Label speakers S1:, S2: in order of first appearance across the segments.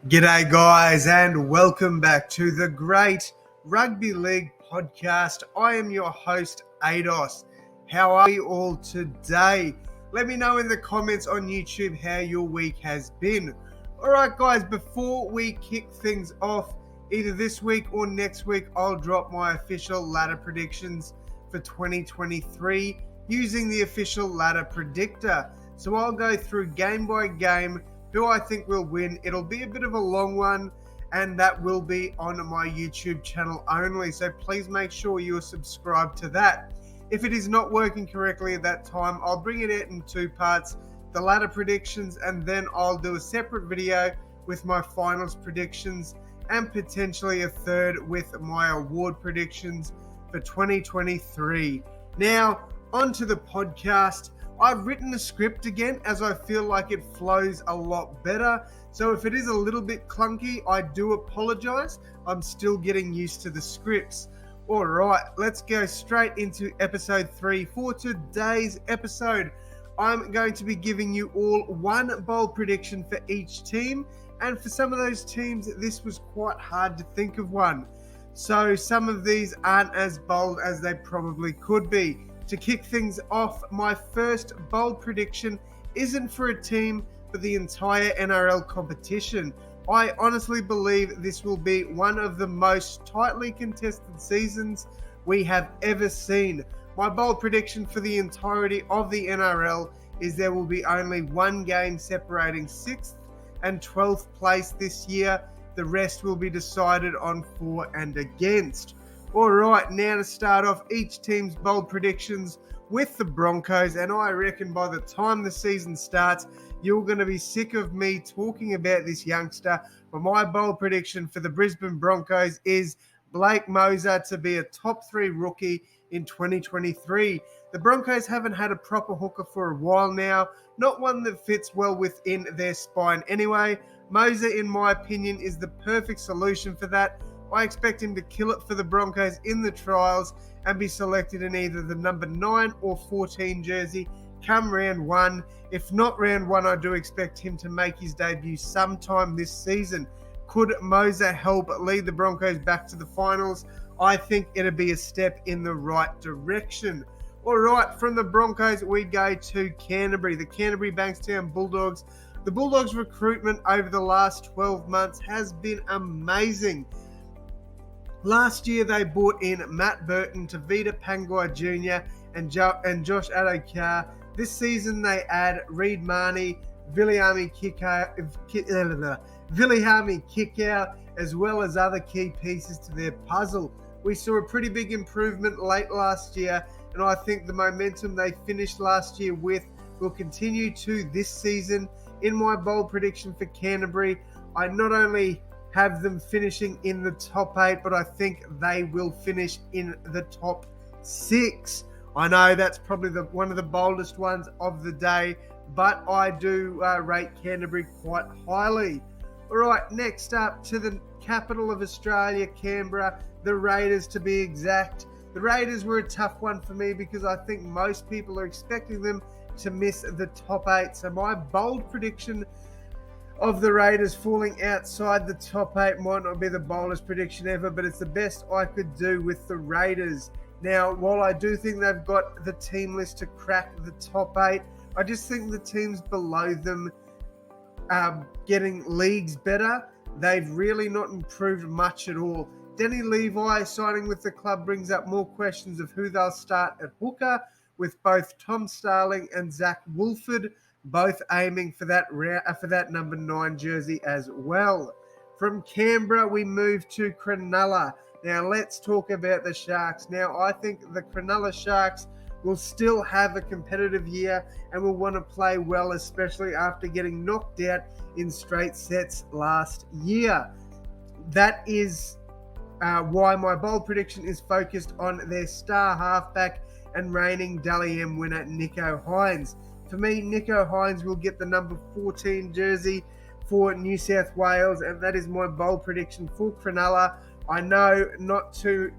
S1: G'day guys and welcome back to the Great Rugby League Podcast. I am your host Ados. How are you all today? Let me know in the comments on YouTube how your week has been. Alright guys, before we kick things off, either this week or next week, I'll drop my official ladder predictions for 2023 using the official ladder predictor. So I'll go through game by game who I think will win. It'll be a bit of a long one, and that will be on my YouTube channel only. So please make sure you are subscribed to that. If it is not working correctly at that time, I'll bring it out in two parts, the ladder predictions, and then I'll do a separate video with my finals predictions and potentially a third with my award predictions for 2023. Now, onto the podcast. I've written a script again as I feel like it flows a lot better. So if it is a little bit clunky, I do apologize. I'm still getting used to the scripts. All right, let's go straight into episode 3. For today's episode, I'm going to be giving you all one bold prediction for each team. And for some of those teams, this was quite hard to think of one. So some of these aren't as bold as they probably could be. To kick things off, my first bold prediction isn't for a team, but the entire NRL competition. I honestly believe this will be one of the most tightly contested seasons we have ever seen. My bold prediction for the entirety of the NRL is there will be only one game separating 6th and 12th place this year. The rest will be decided on for and against. All right, now to start off each team's bold predictions with the Broncos, and I reckon by the time the season starts, you're going to be sick of me talking about this youngster. But my bold prediction for the Brisbane Broncos is Blake Mozer to be a top 3 rookie in 2023. The Broncos haven't had a proper hooker for a while now, not one that fits well within their spine anyway. Mozer, in my opinion, is the perfect solution for that. I expect him to kill it for the Broncos in the trials and be selected in either the number 9 or 14 jersey come round 1. If not round 1, I do expect him to make his debut sometime this season. Could Mozer help lead the Broncos back to the finals? I think it'll be a step in the right direction. All right, from the Broncos, we go to Canterbury, the Canterbury Bankstown Bulldogs. The Bulldogs' recruitment over the last 12 months has been amazing. Last year, they brought in Matt Burton, Tavita Pangai Jr. and Josh Adokar. This season, they add Reid Marnie, Viliami Kickout, as well as other key pieces to their puzzle. We saw a pretty big improvement late last year, and I think the momentum they finished last year with will continue to this season. In my bold prediction for Canterbury, I not only have them finishing in the top 8, but I think they will finish in the top 6. I know that's probably one of the boldest ones of the day, but I do rate Canterbury quite highly. All right, next up to the capital of Australia, Canberra, the Raiders to be exact. The Raiders were a tough one for me because I think most people are expecting them to miss the top 8. So my bold prediction of the Raiders falling outside the top 8 might not be the boldest prediction ever, but it's the best I could do with the Raiders. Now, while I do think they've got the team list to crack the top 8, I just think the teams below them getting leagues better. They've really not improved much at all. Denny Levi signing with the club brings up more questions of who they'll start at hooker, with both Tom Starling and Zach Wolford both aiming for that number 9 jersey as well. From Canberra, we move to Cronulla. Now, let's talk about the Sharks. Now, I think the Cronulla Sharks will still have a competitive year and will want to play well, especially after getting knocked out in straight sets last year. That is why my bold prediction is focused on their star halfback and reigning Dally M winner, Nicho Hynes. For me, Nicho Hynes will get the number 14 jersey for New South Wales, and that is my bold prediction for Cronulla. I know not too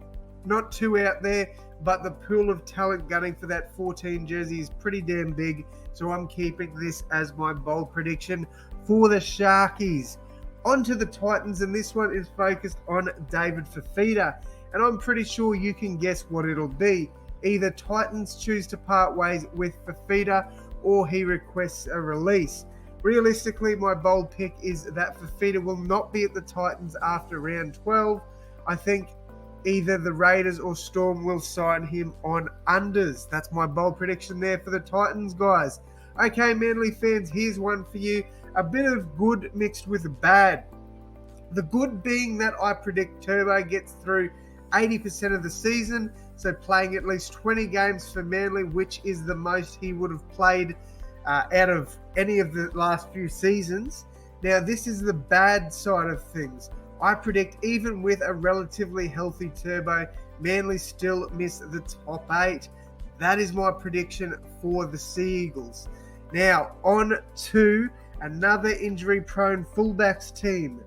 S1: out there, but the pool of talent gunning for that 14 jersey is pretty damn big, so I'm keeping this as my bold prediction for the Sharkies. On to the Titans, and this one is focused on David Fifita, and I'm pretty sure you can guess what it'll be. Either Titans choose to part ways with Fifita or he requests a release. Realistically, my bold pick is that Fifita will not be at the Titans after round 12. I think either the Raiders or Storm will sign him on unders. That's my bold prediction there for the Titans, guys. Okay, Manly fans, here's one for you. A bit of good mixed with bad. The good being that I predict Turbo gets through 80% of the season, so playing at least 20 games for Manly, which is the most he would have played out of any of the last few seasons. Now, this is the bad side of things. I predict even with a relatively healthy Turbo, Manly still miss the top 8. That is my prediction for the Sea Eagles. Now, on to another injury-prone fullbacks team.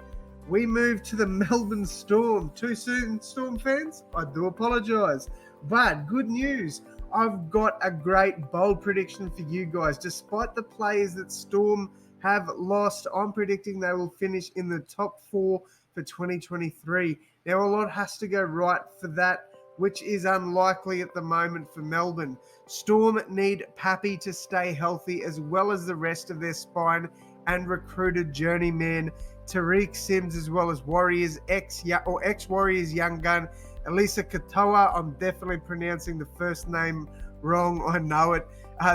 S1: We move to the Melbourne Storm. Too soon, Storm fans? I do apologise. But good news, I've got a great bold prediction for you guys. Despite the players that Storm have lost, I'm predicting they will finish in the top 4 for 2023. Now, a lot has to go right for that, which is unlikely at the moment for Melbourne. Storm need Pappy to stay healthy, as well as the rest of their spine and recruited journeyman Tariq Sims, as well as Warriors ex-Warriors young gun Elisa Katoa. I'm definitely pronouncing the first name wrong, I know it.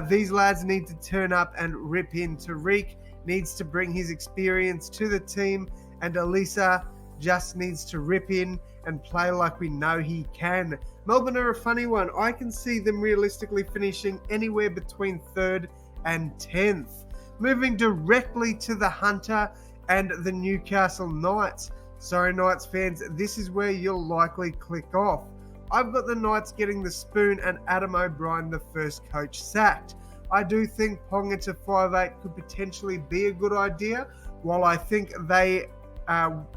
S1: These lads need to turn up and rip in. Tariq needs to bring his experience to the team, and Elisa just needs to rip in and play like we know he can. Melbourne are a funny one. I can see them realistically finishing anywhere between 3rd and 10th. Moving directly to the Hunter and the Newcastle Knights. Sorry, Knights fans, this is where you'll likely click off. I've got the Knights getting the spoon and Adam O'Brien the first coach sacked. I do think Ponga to 5'8" could potentially be a good idea. While I think they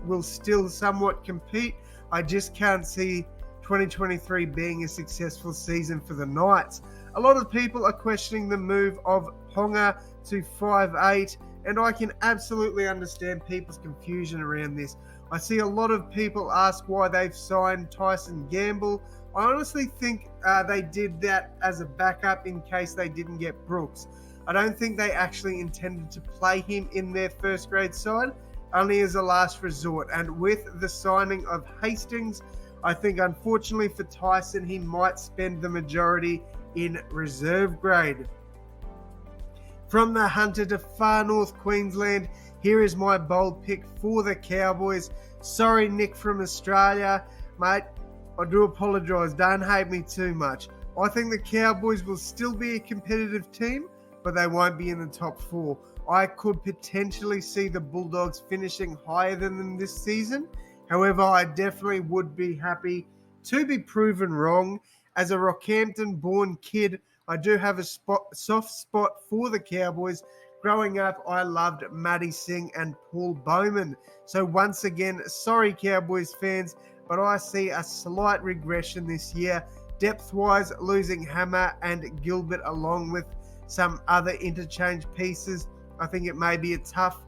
S1: will still somewhat compete, I just can't see 2023 being a successful season for the Knights. A lot of people are questioning the move of Ponga to 5'8", and I can absolutely understand people's confusion around this. I see a lot of people ask why they've signed Tyson Gamble. I honestly think they did that as a backup in case they didn't get Brooks. I don't think they actually intended to play him in their first grade side, only as a last resort. And with the signing of Hastings, I think unfortunately for Tyson, he might spend the majority in reserve grade. From the Hunter to far north Queensland, here is my bold pick for the Cowboys. Sorry, Nick from Australia. Mate, I do apologise. Don't hate me too much. I think the Cowboys will still be a competitive team, but they won't be in the top 4. I could potentially see the Bulldogs finishing higher than them this season. However, I definitely would be happy to be proven wrong. As a Rockhampton-born kid, I do have a soft spot for the Cowboys. Growing up, I loved Matty Singh and Paul Bowman. So once again, sorry Cowboys fans, but I see a slight regression this year. Depth-wise, losing Hammer and Gilbert along with some other interchange pieces. I think it may be a tough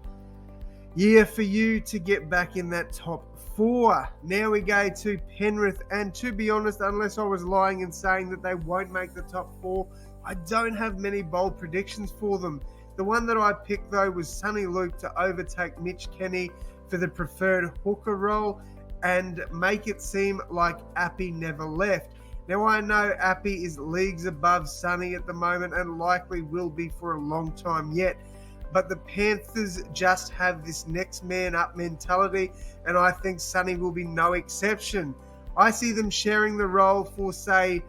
S1: year for you to get back in that top 4. Now we go to Penrith, and to be honest, unless I was lying and saying that they won't make the top 4, I don't have many bold predictions for them. The one that I picked though was Sonny Luke to overtake Mitch Kenny for the preferred hooker role and make it seem like Appy never left. Now I know Appy is leagues above Sonny at the moment and likely will be for a long time yet, but the Panthers just have this next man up mentality, and I think Sonny will be no exception. I see them sharing the role for say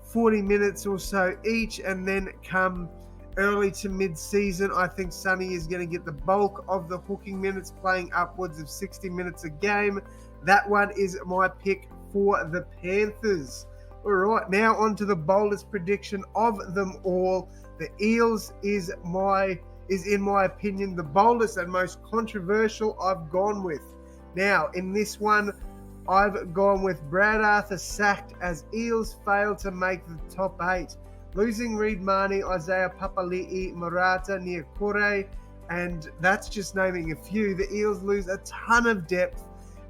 S1: 40 minutes or so each, and then come early to mid-season, I think Sonny is going to get the bulk of the hooking minutes, playing upwards of 60 minutes a game. That one is my pick for the Panthers. All right, now on to the boldest prediction of them all. The Eels is in my opinion the boldest and most controversial I've gone with. Now, in this one, I've gone with Brad Arthur sacked as Eels fail to make the top 8. Losing Reid Marnie, Isaiah Papali'i, Murata Niakore, And that's just naming a few. The Eels lose a ton of depth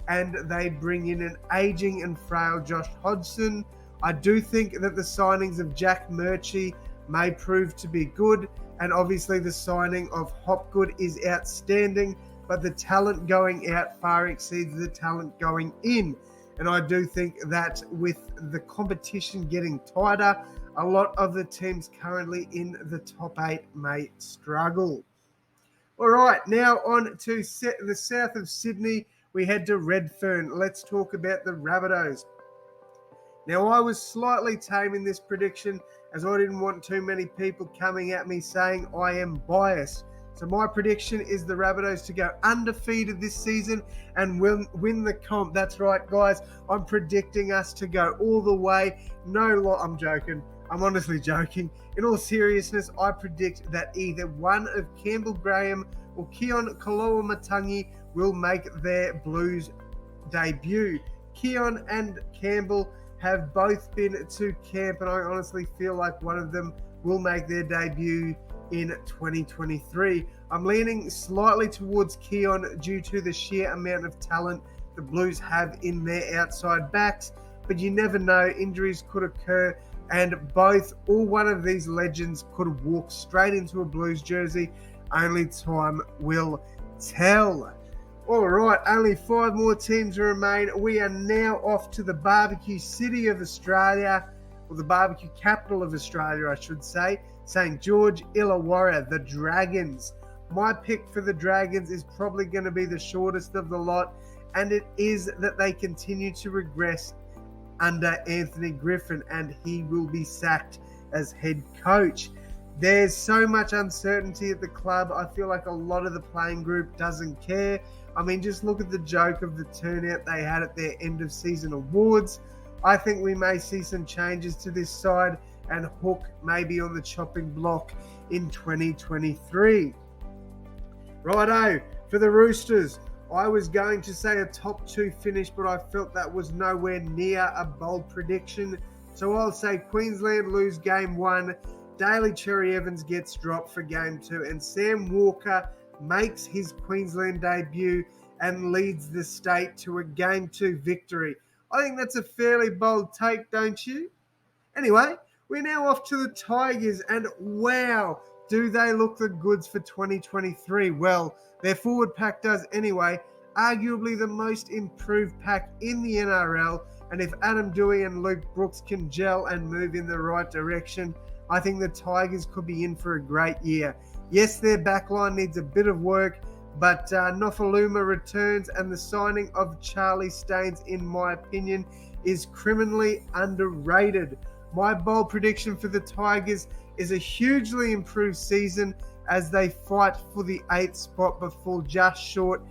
S1: and they bring in an aging and frail Josh Hodgson. I do think that the signings of Jack Murchie may prove to be good, and obviously the signing of Hopgood is outstanding, but the talent going out far exceeds the talent going in. And I do think that with the competition getting tighter, a lot of the teams currently in the top 8 may struggle. All right, now on to the south of Sydney. We head to Redfern. Let's talk about the Rabbitohs. Now, I was slightly tame in this prediction as I didn't want too many people coming at me saying I am biased. So my prediction is the Rabbitohs to go undefeated this season and win the comp. That's right, guys. I'm predicting us to go all the way. I'm joking. I'm honestly joking. In all seriousness, I predict that either one of Campbell Graham or Keon Koloamatangi will make their Blues debut. Keon and Campbell have both been to camp, and I honestly feel like one of them will make their debut in 2023. I'm leaning slightly towards Keon due to the sheer amount of talent the Blues have in their outside backs, but you never know, injuries could occur, and one of these legends could walk straight into a Blues jersey. Only time will tell. All right, only 5 more teams remain. We are now off to the barbecue city of Australia, or the barbecue capital of Australia, I should say, St. George, Illawarra, the Dragons. My pick for the Dragons is probably going to be the shortest of the lot, and it is that they continue to regress under Anthony Griffin, and he will be sacked as head coach. There's so much uncertainty at the club. I feel like a lot of the playing group doesn't care. I mean, just look at the joke of the turnout they had at their end of season awards. I think we may see some changes to this side, and Hook may be on the chopping block in 2023. Righto, for the Roosters, I was going to say a top 2 finish, but I felt that was nowhere near a bold prediction. So I'll say Queensland lose game 1, Daly Cherry Evans gets dropped for game 2, and Sam Walker makes his Queensland debut and leads the state to a game 2 victory. I think that's a fairly bold take, don't you? Anyway, we're now off to the Tigers, and wow, do they look the goods for 2023? Well, their forward pack does anyway. Arguably the most improved pack in the NRL, and if Adam Doueihi and Luke Brooks can gel and move in the right direction, I think the Tigers could be in for a great year. Yes, their backline needs a bit of work, but Nofaluma returns, and the signing of Charlie Staines, in my opinion, is criminally underrated. My bold prediction for the Tigers is a hugely improved season as they fight for the 8th spot before just short,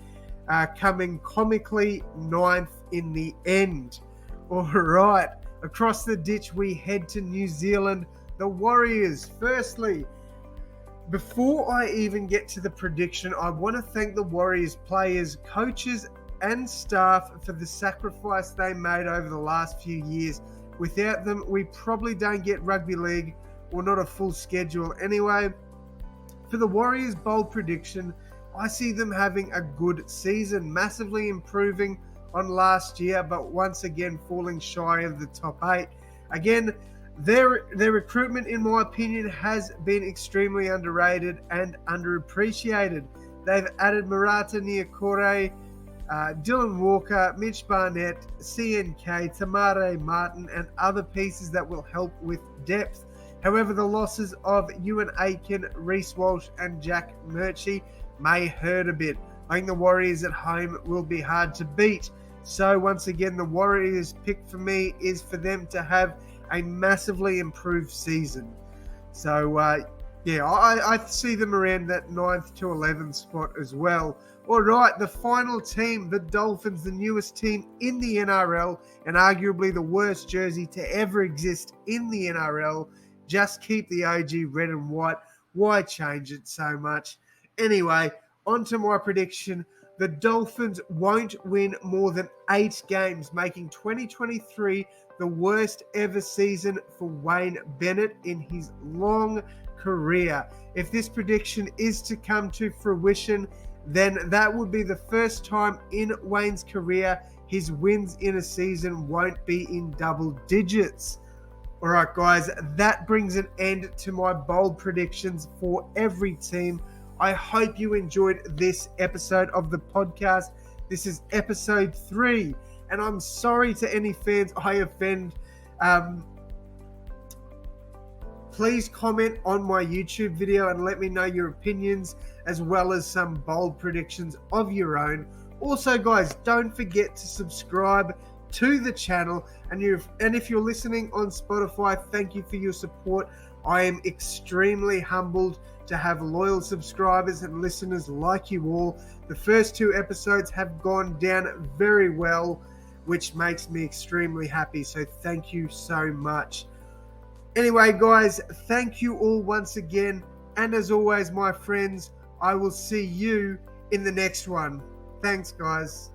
S1: coming comically 9th in the end. All right, across the ditch we head to New Zealand, the Warriors. Firstly, before I even get to the prediction, I want to thank the Warriors players, coaches and staff for the sacrifice they made over the last few years. Without them, we probably don't get rugby league, or not a full schedule anyway. For the Warriors' bold prediction, I see them having a good season, massively improving on last year, but once again falling shy of the top 8. Again, their recruitment, in my opinion, has been extremely underrated and underappreciated. They've added Murata Niokore, Dylan Walker, Mitch Barnett, CNK, Tamare Martin, and other pieces that will help with depth. However, the losses of Ewan Aiken, Reece Walsh, and Jack Murchie may hurt a bit. I think the Warriors at home will be hard to beat. So once again, the Warriors' pick for me is for them to have a massively improved season. So, I see them around that 9th to 11th spot as well. All right, the final team, the Dolphins, the newest team in the NRL, and arguably the worst jersey to ever exist in the NRL. Just keep the OG red and white. Why change it so much? Anyway, on to my prediction. The Dolphins won't win more than 8 games, making 2023 the worst ever season for Wayne Bennett in his long career. If this prediction is to come to fruition, then that would be the first time in Wayne's career his wins in a season won't be in double digits. All right, guys, that brings an end to my bold predictions for every team. I hope you enjoyed this episode of the podcast. This is episode 3, and I'm sorry to any fans I offend. Please comment on my YouTube video and let me know your opinions, as well as some bold predictions of your own. Also, guys, don't forget to subscribe to the channel, and if you're listening on Spotify, thank you for your support. I am extremely humbled to have loyal subscribers and listeners like you all. The first 2 episodes have gone down very well, which makes me extremely happy, so thank you so much. Anyway, guys, thank you all once again, and as always, my friends, I will see you in the next one. Thanks, guys.